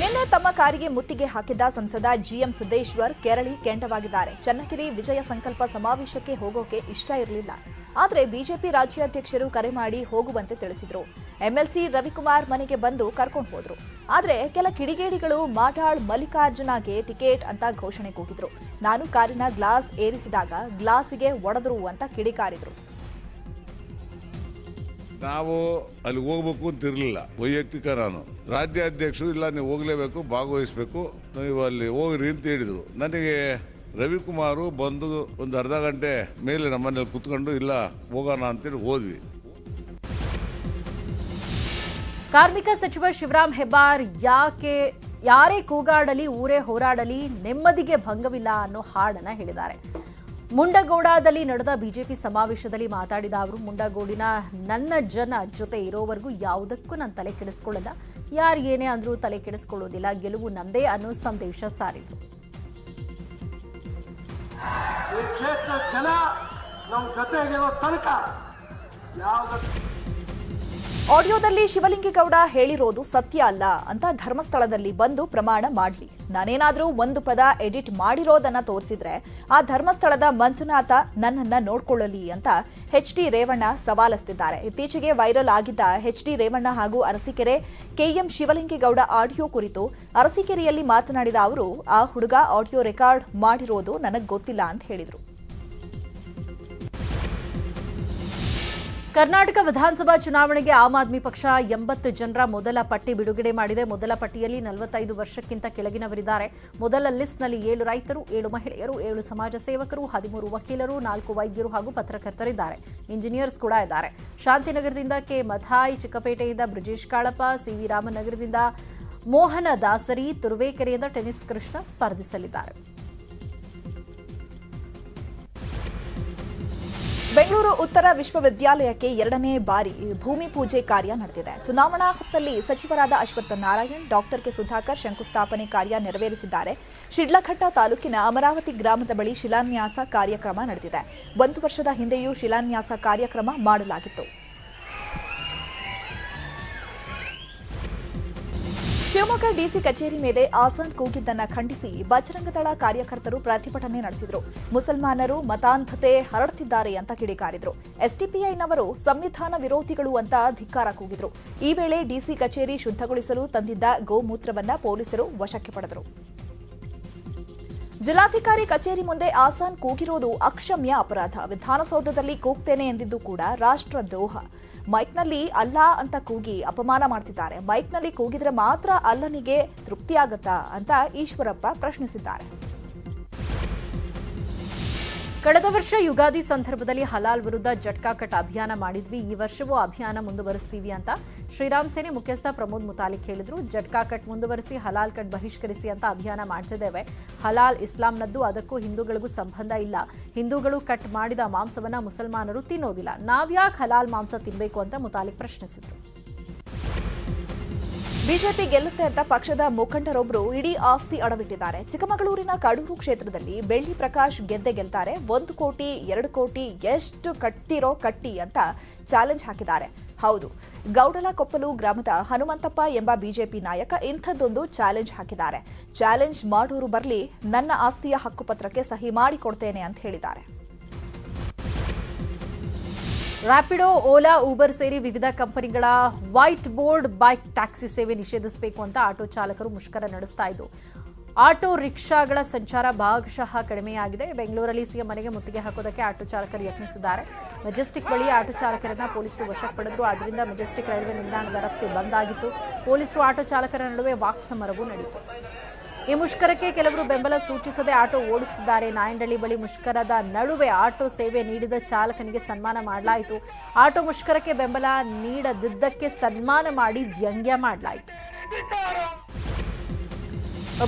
ನಿನ್ನೆ ತಮ್ಮ ಕಾರಿಗೆ ಮುತ್ತಿಗೆ ಹಾಕಿದ್ದ ಸಂಸದ ಜಿಎಂ ಸಿದ್ದೇಶ್ವರ್ ಕೆರಳಿ ಕೆಂಡವಾಗಿದ್ದಾರೆ. ಚನ್ನಗಿರಿ ವಿಜಯ ಸಂಕಲ್ಪ ಸಮಾವೇಶಕ್ಕೆ ಹೋಗೋಕೆ ಇಷ್ಟ ಇರಲಿಲ್ಲ. ಆದರೆ ಬಿಜೆಪಿ ರಾಜ್ಯಾಧ್ಯಕ್ಷರು ಕರೆ ಮಾಡಿ ಹೋಗುವಂತೆ ತಿಳಿಸಿದ್ರು. ಎಂಎಲ್ಸಿ ರವಿಕುಮಾರ್ ಮನೆಗೆ ಬಂದು ಕರ್ಕೊಂಡು ಹೋದ್ರು. ಆದರೆ ಕೆಲ ಕಿಡಿಗೇಡಿಗಳು ಮಾಡಾಳ್ ಮಲ್ಲಿಕಾರ್ಜುನಗೆ ಟಿಕೆಟ್ ಅಂತ ಘೋಷಣೆ ಕೂಗಿದ್ರು. ನಾನು ಕಾರಿನ ಗ್ಲಾಸ್ ಏರಿಸಿದಾಗ ಗ್ಲಾಸಿಗೆ ಒಡೆದ್ರು ಅಂತ ಕಿಡಿಕಾರಿದ್ರು. ನಾವು ಅಲ್ಲಿ ಹೋಗ್ಬೇಕು ಅಂತ ಇರಲಿಲ್ಲ. ವೈಯಕ್ತಿಕ ನಾನು ರಾಜ್ಯಾಧ್ಯಕ್ಷರು ಇಲ್ಲ ನೀವು ಹೋಗಲೇಬೇಕು, ಭಾಗವಹಿಸಬೇಕು, ನೀವು ಅಲ್ಲಿ ಹೋಗ್ರಿ ಅಂತ ಹೇಳಿದರು. ನನಗೆ ರವಿಕುಮಾರು ಬಂದು ಒಂದು ಅರ್ಧ ಗಂಟೆ ಮೇಲೆ ನಮ್ಮನೇಲಿ ಕುತ್ಕೊಂಡು ಇಲ್ಲ ಹೋಗೋಣ ಅಂತೇಳಿ ಹೋದ್ವಿ. ಕಾರ್ಮಿಕ ಸಚಿವ ಶಿವರಾಮ್ ಹೆಬ್ಬಾರ್ ಯಾರೇ ಕೂಗಾಡಲಿ ಊರೇ ಹೋರಾಡಲಿ ನೆಮ್ಮದಿಗೆ ಭಂಗವಿಲ್ಲ ಅನ್ನೋ ಹಾಡನ್ನ ಹೇಳಿದ್ದಾರೆ. ಮುಂಡಗೋಡದಲ್ಲಿ ನಡೆದ ಬಿಜೆಪಿ ಸಮಾವೇಶದಲ್ಲಿ ಮಾತಾಡಿದ ಅವರು, ಮುಂಡಗೋಡಿನ ನನ್ನ ಜನ ಜೊತೆ ಇರೋವರೆಗೂ ಯಾವುದಕ್ಕೂ ನಾನು ತಲೆ ಕೆಡಿಸ್ಕೊಳ್ಳಲ್ಲ, ಯಾರು ಏನೇ ಅಂದ್ರೂ ತಲೆ ಕೆಡಿಸ್ಕೊಳ್ಳೋದಿಲ್ಲ, ಗೆಲುವು ನಂದೇ ಅನ್ನೋ ಸಂದೇಶ ಸಾರಿದ್ರು. ಆಡಿಯೋದಲ್ಲಿ ಶಿವಲಿಂಗೇಗೌಡ ಹೇಳಿರೋದು ಸತ್ಯ ಅಲ್ಲ ಅಂತ ಧರ್ಮಸ್ಥಳದಲ್ಲಿ ಬಂದು ಪ್ರಮಾಣ ಮಾಡಲಿ. ನಾನೇನಾದ್ರೂ ಒಂದು ಪದ ಎಡಿಟ್ ಮಾಡಿರೋದನ್ನ ತೋರಿಸಿದ್ರೆ ಆ ಧರ್ಮಸ್ಥಳದ ಮಂಜುನಾಥ ನನ್ನನ್ನ ನೋಡ್ಕೊಳ್ಳಲಿ ಅಂತ ಎಚ್.ಡಿ. ರೇವಣ್ಣ ಸವಾಲೆಸೆದಿದ್ದಾರೆ. ಇತ್ತೀಚೆಗೆ ವೈರಲ್ ಆಗಿದ್ದ ಎಚ್.ಡಿ. ರೇವಣ್ಣ ಹಾಗೂ ಅರಸೀಕೆರೆ ಕೆಎಂ ಶಿವಲಿಂಗೇಗೌಡ ಆಡಿಯೋ ಕುರಿತು ಅರಸೀಕೆರೆಯಲ್ಲಿ ಮಾತನಾಡಿದ ಅವರು, ಆ ಹುಡುಗ ಆಡಿಯೋ ರೆಕಾರ್ಡ್ ಮಾಡಿರೋದು ನನಗೆ ಗೊತ್ತಿಲ್ಲ ಅಂತ ಹೇಳಿದರು. ಕರ್ನಾಟಕ ವಿಧಾನಸಭಾ ಚುನಾವಣೆಗೆ ಆಮ್ ಆದ್ಮಿ ಪಕ್ಷ 80 ಜನರ ಮೊದಲ ಪಟ್ಟಿ ಬಿಡುಗಡೆ ಮಾಡಿದೆ. ಮೊದಲ ಪಟ್ಟಿಯಲ್ಲಿ 45 ವರ್ಷಕ್ಕಿಂತ ಕೆಳಗಿನವರಿದ್ದಾರೆ. ಮೊದಲ ಲಿಸ್ಟ್ನಲ್ಲಿ 7 ರೈತರು, 7 ಮಹಿಳೆಯರು, 7 ಸಮಾಜ ಸೇವಕರು, 13 ವಕೀಲರು, 4 ವೈದ್ಯರು ಹಾಗೂ ಪತ್ರಕರ್ತರಿದ್ದಾರೆ. ಇಂಜಿನಿಯರ್ಸ್ ಕೂಡ ಇದ್ದಾರೆ. ಶಾಂತಿನಗರದಿಂದ ಕೆ ಮಥಾಯ್, ಚಿಕ್ಕಪೇಟೆಯಿಂದ ಬ್ರಿಜೇಶ್ ಕಾಳಪ್ಪ, ಸಿವಿ ರಾಮನಗರದಿಂದ ಮೋಹನ ದಾಸರಿ, ತುರುವೇಕೆರೆಯಿಂದ ಟೆನಿಸ್ ಕೃಷ್ಣ ಸ್ಪರ್ಧಿಸಲಿದ್ದಾರೆ. ಬೆಂಗಳೂರು ಉತ್ತರ ವಿಶ್ವವಿದ್ಯಾಲಯಕ್ಕೆ 2ನೇ ಬಾರಿ ಭೂಮಿ ಪೂಜೆ ಕಾರ್ಯ ನಡೆದಿದೆ. ಚುನಾವಣಾ ಹೊತ್ತಲ್ಲಿ ಸಚಿವರಾದ ಅಶ್ವತ್ಥ ನಾರಾಯಣ್, ಡಾಕ್ಟರ್ ಕೆ ಸುಧಾಕರ್ ಶಂಕುಸ್ಥಾಪನೆ ಕಾರ್ಯ ನೆರವೇರಿಸಿದ್ದಾರೆ. ಶಿಡ್ಲಘಟ್ಟ ತಾಲೂಕಿನ ಅಮರಾವತಿ ಗ್ರಾಮದ ಬಳಿ ಶಿಲಾನ್ಯಾಸ ಕಾರ್ಯಕ್ರಮ ನಡೆದಿದೆ. 1 ವರ್ಷದ ಹಿಂದೆಯೂ ಶಿಲಾನ್ಯಾಸ ಕಾರ್ಯಕ್ರಮ ಮಾಡಲಾಗಿತ್ತು. ಶಿವಮೊಗ್ಗ ಡಿಸಿ ಕಚೇರಿ ಮೇಲೆ ಆಸಾನ್ ಕೂಗಿದ್ದನ್ನು ಖಂಡಿಸಿ ಬಜರಂಗದಳ ಕಾರ್ಯಕರ್ತರು ಪ್ರತಿಭಟನೆ ನಡೆಸಿದರು. ಮುಸಲ್ಮಾನರು ಮತಾಂಧತೆ ಹರಡುತ್ತಿದ್ದಾರೆ ಅಂತ ಕಿಡಿಕಾರಿದ್ರು. ಎಸ್ಡಿಪಿಐನವರು ಸಂವಿಧಾನ ವಿರೋಧಿಗಳು ಅಂತ ಧಿಕ್ಕಾರ ಕೂಗಿದ್ರು. ಈ ವೇಳೆ ಡಿಸಿ ಕಚೇರಿ ಶುದ್ಧಗೊಳಿಸಲು ತಂದಿದ್ದ ಗೋಮೂತ್ರವನ್ನ ಪೊಲೀಸರು ವಶಕ್ಕೆ ಪಡೆದರು. ಜಿಲ್ಲಾಧಿಕಾರಿ ಕಚೇರಿ ಮುಂದೆ ಆಸಾನ್ ಕೂಗಿರೋದು ಅಕ್ಷಮ್ಯ ಅಪರಾಧ. ವಿಧಾನಸೌಧದಲ್ಲಿ ಕೂಗ್ತೇನೆ ಎಂದಿದ್ದು ಕೂಡ ರಾಷ್ಟ್ರದ್ರೋಹ. ಮೈಕ್ನಲ್ಲಿ ಅಲ್ಲಾ ಅಂತ ಕೂಗಿ ಅಪಮಾನ ಮಾಡ್ತಿದ್ದಾರೆ. ಮೈಕ್ನಲ್ಲಿ ಕೂಗಿದ್ರೆ ಮಾತ್ರ ಅಲ್ಲನಿಗೆ ತೃಪ್ತಿಯಾಗತ್ತಾ ಅಂತ ಈಶ್ವರಪ್ಪ ಪ್ರಶ್ನಿಸಿದ್ದಾರೆ. ಕಳೆದ ವರ್ಷ ಯುಗಾದಿ ಸಂದರ್ಭದಲ್ಲಿ ಹಲಾಲ್ ವಿರುದ್ಧ ಜಟ್ಕಾ ಕಟ್ ಅಭಿಯಾನ ಮಾಡಿದ್ವಿ. ಈ ವರ್ಷವೂ ಅಭಿಯಾನ ಮುಂದುವರಿಸ್ತೀವಿ ಅಂತ ಶ್ರೀರಾಮ್ ಸೇನೆ ಮುಖ್ಯಸ್ಥ ಪ್ರಮೋದ್ ಮುತಾಲಿಕ್ ಹೇಳಿದ್ರು. ಜಟ್ಕಾ ಕಟ್ ಮುಂದುವರಿಸಿ ಹಲಾಲ್ ಕಟ್ ಬಹಿಷ್ಕರಿಸಿ ಅಂತ ಅಭಿಯಾನ ಮಾಡ್ತಿದ್ದೇವೆ. ಹಲಾಲ್ ಇಸ್ಲಾಂನದ್ದು, ಅದಕ್ಕೂ ಹಿಂದೂಗಳಿಗೂ ಸಂಬಂಧ ಇಲ್ಲ. ಹಿಂದೂಗಳು ಕಟ್ ಮಾಡಿದ ಮಾಂಸವನ್ನ ಮುಸಲ್ಮಾನರು ತಿನ್ನೋದಿಲ್ಲ. ನಾವ್ಯಾಕೆ ಹಲಾಲ್ ಮಾಂಸ ತಿನ್ನಬೇಕು ಅಂತ ಮುತಾಲಿಕ್ ಪ್ರಶ್ನಿಸಿದ್ರು. ಬಿಜೆಪಿ ಗೆಲ್ಲುತ್ತೆ ಅಂತ ಪಕ್ಷದ ಮುಖಂಡರೊಬ್ಬರು ಇಡೀ ಆಸ್ತಿ ಅಡವಿಟ್ಟಿದ್ದಾರೆ. ಚಿಕ್ಕಮಗಳೂರಿನ ಕಡೂರು ಕ್ಷೇತ್ರದಲ್ಲಿ ಬೆಳ್ಳಿ ಪ್ರಕಾಶ್ ಗೆಲ್ತಾರೆ. 1 ಕೋಟಿ 2 ಕೋಟಿ ಎಷ್ಟು ಕಟ್ಟಿರೋ ಕಟ್ಟಿ ಅಂತ ಚಾಲೆಂಜ್ ಹಾಕಿದ್ದಾರೆ. ಹೌದು, ಗೌಡಲಕೊಪ್ಪಲು ಗ್ರಾಮದ ಹನುಮಂತಪ್ಪ ಎಂಬ ಬಿಜೆಪಿ ನಾಯಕ ಇಂಥದ್ದೊಂದು ಚಾಲೆಂಜ್ ಹಾಕಿದ್ದಾರೆ. ಚಾಲೆಂಜ್ ಮಾಡೋರು ಬರಲಿ, ನನ್ನ ಆಸ್ತಿಯ ಹಕ್ಕುಪತ್ರಕ್ಕೆ ಸಹಿ ಮಾಡಿಕೊಡ್ತೇನೆ ಅಂತ ಹೇಳಿದ್ದಾರೆ. ರ್ಯಾಪಿಡೋ, ಓಲಾ, ಊಬರ್ ಸೇರಿ ವಿವಿಧ ಕಂಪನಿಗಳ ವೈಟ್ ಬೋರ್ಡ್ ಬೈಕ್ ಟ್ಯಾಕ್ಸಿ ಸೇವೆ ನಿಷೇಧಿಸಬೇಕು ಅಂತ ಆಟೋ ಚಾಲಕರು ಮುಷ್ಕರ ನಡೆಸ್ತಾ ಇದ್ದು, ಆಟೋ ರಿಕ್ಷಾಗಳ ಸಂಚಾರ ಭಾಗಶಃ ಕಡಿಮೆಯಾಗಿದೆ. ಬೆಂಗಳೂರಲ್ಲಿ ಸಿಎಂ ಮನೆಗೆ ಮುತ್ತಿಗೆ ಹಾಕೋದಕ್ಕೆ ಆಟೋ ಚಾಲಕರು ಯತ್ನಿಸಿದ್ದಾರೆ. ಮೆಜೆಸ್ಟಿಕ್ ಬಳಿ ಆಟೋ ಚಾಲಕರನ್ನ ಪೊಲೀಸರು ವಶಕ್ಕೆ ಪಡೆದ್ರು. ಆದ್ದರಿಂದ ಮೆಜೆಸ್ಟಿಕ್ ರೈಲ್ವೆ ನಿಲ್ದಾಣದ ರಸ್ತೆ ಬಂದ್ ಆಗಿತ್ತು. ಪೊಲೀಸರು ಆಟೋ ಚಾಲಕರ ನಡುವೆ ವಾಕ್ ಸಮರವೂ ನಡೆಯಿತು. ಈ ಮುಷ್ಕರಕ್ಕೆ ಕೆಲವರು ಬೆಂಬಲ ಸೂಚಿಸದೆ ಆಟೋ ಓಡಿಸುತ್ತಿದ್ದಾರೆ. ನಾಯಂಡಳ್ಳಿ ಬಳಿ ಮುಷ್ಕರದ ನಡುವೆ ಆಟೋ ಸೇವೆ ನೀಡಿದ ಚಾಲಕನಿಗೆ ಸನ್ಮಾನ ಮಾಡಲಾಯಿತು. ಆಟೋ ಮುಷ್ಕರಕ್ಕೆ ಬೆಂಬಲ ನೀಡದಿದ್ದಕ್ಕೆ ಸನ್ಮಾನ ಮಾಡಿ ವ್ಯಂಗ್ಯ ಮಾಡಲಾಯಿತು.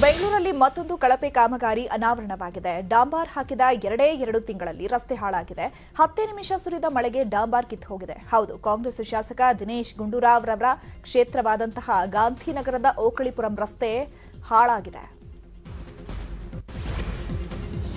ಬೆಂಗಳೂರಲ್ಲಿ ಮತ್ತೊಂದು ಕಳಪೆ ಕಾಮಗಾರಿ ಅನಾವರಣವಾಗಿದೆ. ಡಾಂಬಾರ್ ಹಾಕಿದ 2 ತಿಂಗಳಲ್ಲಿ ರಸ್ತೆ ಹಾಳಾಗಿದೆ. 10 ನಿಮಿಷ ಸುರಿದ ಮಳೆಗೆ ಡಾಂಬಾರ್ ಕಿತ್ತು ಹೋಗಿದೆ. ಹೌದು, ಕಾಂಗ್ರೆಸ್ ಶಾಸಕ ದಿನೇಶ್ ಗುಂಡೂರಾವ್ ರವರ ಕ್ಷೇತ್ರವಾದಂತಹ ಗಾಂಧಿನಗರದ ಓಕಳಿಪುರಂ ರಸ್ತೆ ಹಾಳಾಗಿದೆ.